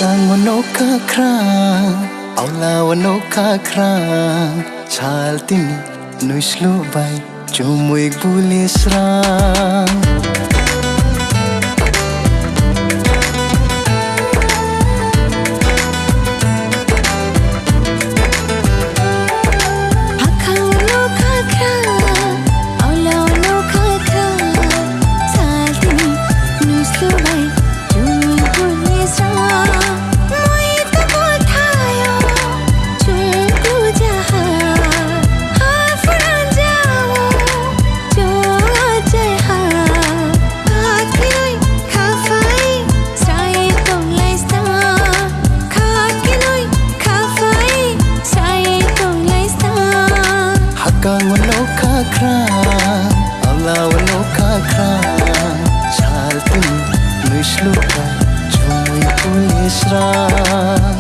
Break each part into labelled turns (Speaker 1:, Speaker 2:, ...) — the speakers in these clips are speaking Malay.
Speaker 1: Hakang wanoka krang Aula wanoka krang Chal tini nuislu bai Chumuik bulis rang Hakang wanoka krang Aula wanoka krang Chal tini nuislu bai Chumuik bulis rang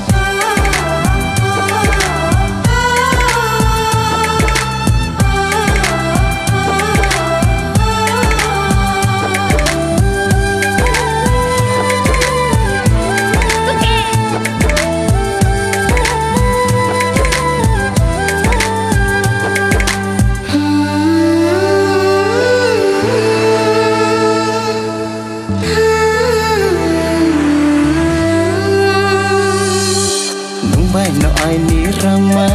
Speaker 1: No ai ni rama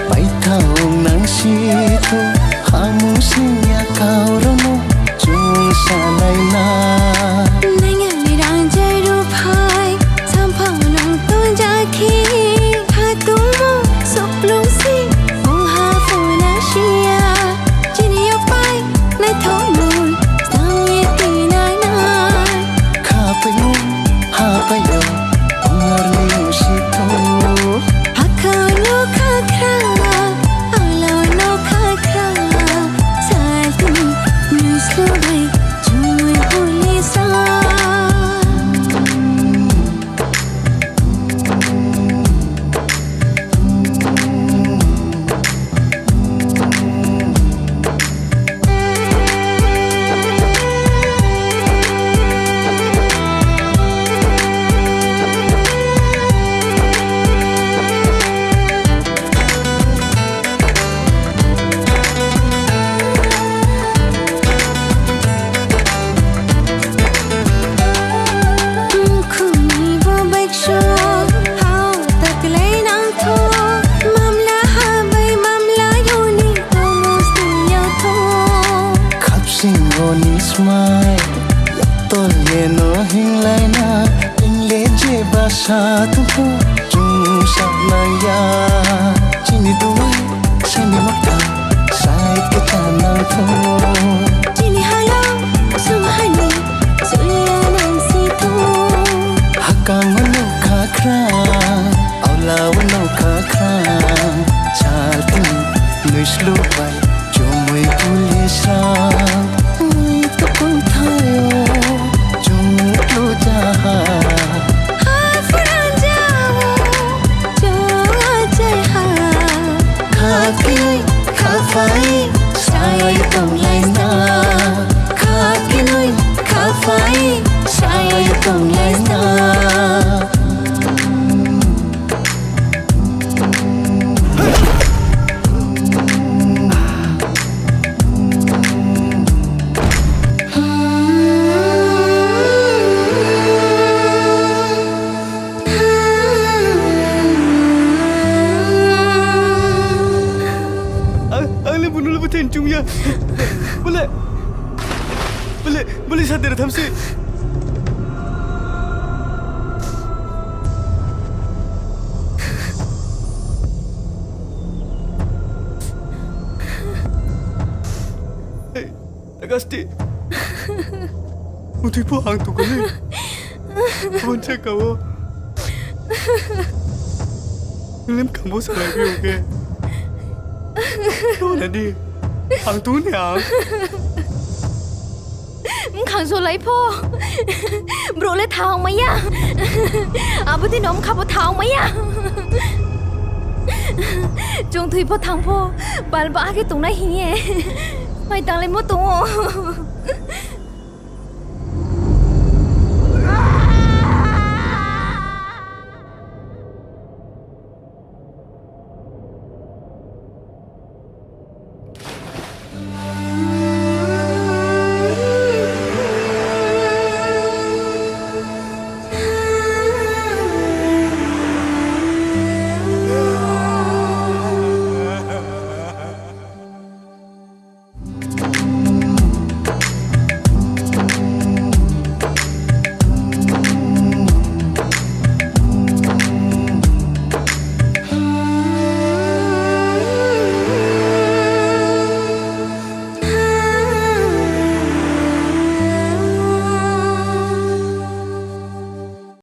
Speaker 1: pai thaung nang si thu hamu sinya kau ramo chung sa lai na
Speaker 2: nanga ni rang jai ru phai sam phang nang ton ja khi ha tu mo sop lung si ong ha fu na shia jini yo pai nai thong mui sam ye ti nai nai
Speaker 1: kha pai mu ha pai yo ngor ni si thu Ni smile tol le no hing lai na in le je basa tu ko chung sa na ya chini du sani makta sai ke ta na tho
Speaker 2: jini hala sum hani suya nang si tu
Speaker 1: hakang wanoka krang aula wanoka krang chal tin nuislu bai chumuik bulis rang Sai tông lai na khát cái nơi khát phai sai tông lai na
Speaker 3: chung ya boleh sadar thamse Agasti muti po hang tu kali bon che kawo lim kambo sa lagi oke no nadi hang tu ni ang
Speaker 2: khang so lai po bro le thang mai ya abati nom kha po thang mai ya chung thui po thang po bal ba ke tung na hi ye mai tang le mo tu